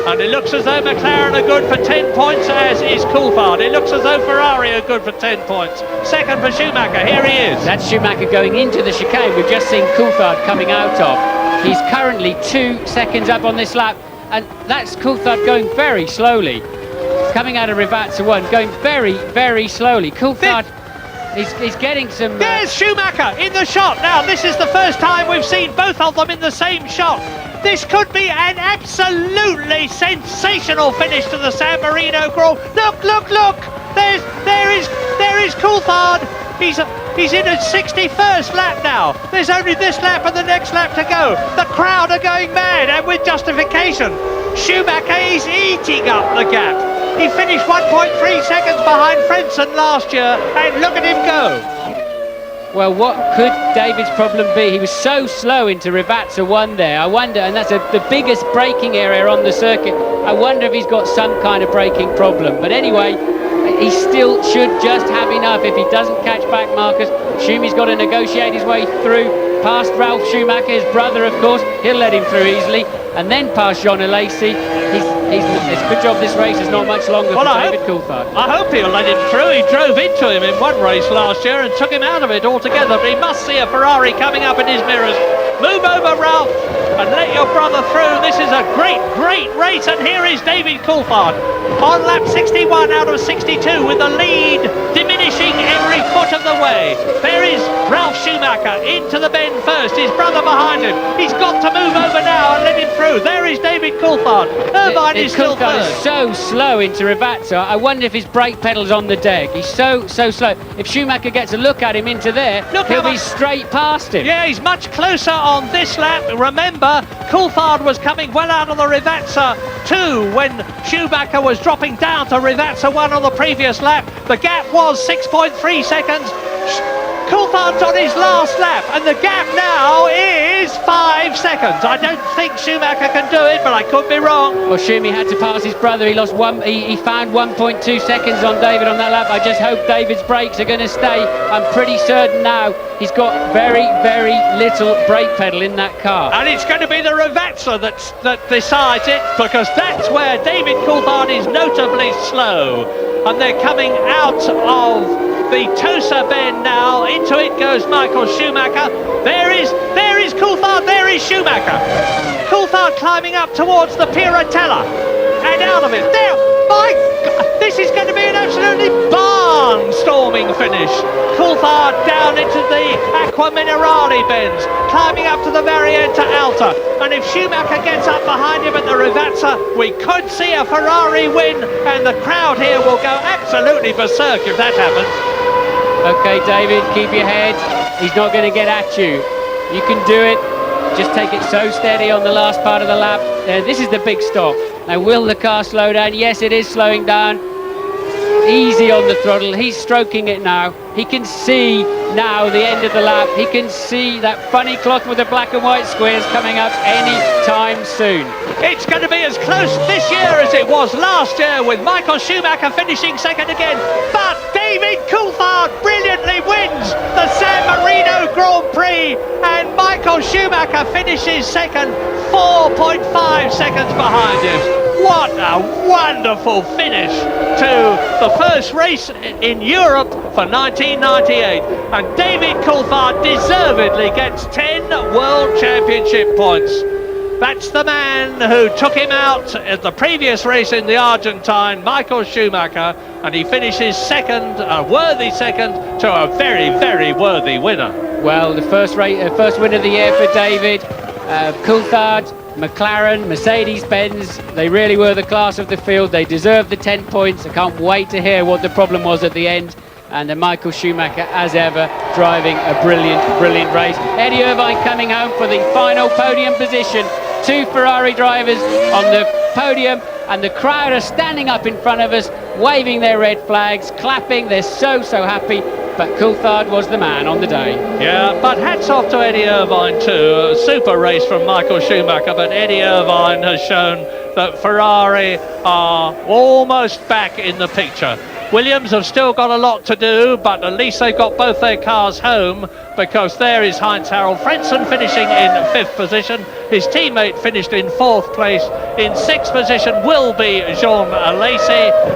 And it looks as though McLaren are good for 10 points, as is Coulthard. It looks as though Ferrari are good for 10 points. Second for Schumacher, here he is. That's Schumacher going into the chicane. We've just seen Coulthard coming out of. He's currently 2 seconds up on this lap, and that's Coulthard going very slowly. Coming out of Rivazza 1, going very, very slowly. Coulthard, he's getting some... There's Schumacher in the shot. Now, this is the first time we've seen both of them in the same shot. This could be an absolutely sensational finish to the San Marino Grand Prix. Look, look, look! There is Coulthard. He's in his 61st lap now. There's only this lap and the next lap to go. The crowd are going mad, and with justification. Schumacher is eating up the gap. He finished 1.3 seconds behind Frentzen last year, and look at him go. Well, what could David's problem be? He was so slow into Rivazza 1 there. I wonder, and that's the biggest braking area on the circuit. I wonder if he's got some kind of braking problem. But anyway, he still should just have enough. If he doesn't catch back Marcus, Schumi's got to negotiate his way through. Past Ralf Schumacher, his brother, of course. He'll let him through easily. And then past Jean Alesi. It's a good job this race is not much longer for David Coulthard. I hope he'll let him through. He drove into him in one race last year and took him out of it altogether. But he must see a Ferrari coming up in his mirrors. Move over, Ralph, and let your brother through. This is a great, great race. And here is David Coulthard on lap 61 out of 62 with the lead diminishing every foot of the way. There is Ralf Schumacher into the bend first. His brother behind him. He's got to move over now and let him through. There is David Coulthard. Irvine is still third. Is so slow into Rivazza. I wonder if his brake pedal's on the deck. He's so slow. If Schumacher gets a look at him into there, he'll be straight past him. Yeah, he's much closer on this lap. Remember, Coulthard was coming well out of the Rivazza 2 when Schumacher was dropping down to Rivazza 1 on the previous lap. The gap was 6.3 seconds. Coulthard's on his last lap, and the gap now is 5 seconds. I don't think Schumacher can do it, but I could be wrong. Well, Schumi had to pass his brother. He lost one. He found 1.2 seconds on David on that lap. I just hope David's brakes are going to stay. I'm pretty certain now he's got very, very little brake pedal in that car. And it's going to be the Rivazza that decides it, because that's where David Coulthard is notably slow. And they're coming out of the Tosa bend now. Into it goes Michael Schumacher. There is Coulthard. There is Schumacher. Coulthard climbing up towards the Piratella and out of it. There, my God, this is going to be an absolutely barnstorming finish. Coulthard down into the Acqua Minerale bends, climbing up to the very end to Alta. And if Schumacher gets up behind him at the Rivazza, we could see a Ferrari win, and the crowd here will go absolutely berserk if that happens. Okay, David, keep your head. He's not going to get at you. You can do it. Just take it so steady on the last part of the lap. This is the big stop. Now, will the car slow down? Yes, it is slowing down. Easy on the throttle. He's stroking it now. He can see now the end of the lap. He can see that funny cloth with the black and white squares coming up any time soon. It's going to be as close this year as it was last year, with Michael Schumacher finishing second again. But David Coulthard brilliantly wins the San Marino Grand Prix, and Michael Schumacher finishes second, 4.5 seconds behind him. What a wonderful finish to the first race in Europe for 1998. And David Coulthard deservedly gets 10 World Championship points. That's the man who took him out at the previous race in the Argentine, Michael Schumacher, and he finishes second, a worthy second, to a very, very worthy winner. Well, the first win of the year for David. Coulthard, McLaren, Mercedes-Benz, they really were the class of the field. They deserved the 10 points. I can't wait to hear what the problem was at the end. And Michael Schumacher, as ever, driving a brilliant, brilliant race. Eddie Irvine coming home for the final podium position. 2 Ferrari drivers on the podium, and the crowd are standing up in front of us, waving their red flags, clapping. They're so happy. But Coulthard was the man on the day. Yeah, but hats off to Eddie Irvine too. A super race from Michael Schumacher, but Eddie Irvine has shown that Ferrari are almost back in the picture. Williams have still got a lot to do, but at least they've got both their cars home, because there is Heinz-Harald Frentzen finishing in 5th position. His teammate finished in 4th place. In 6th position will be Jean Alesi.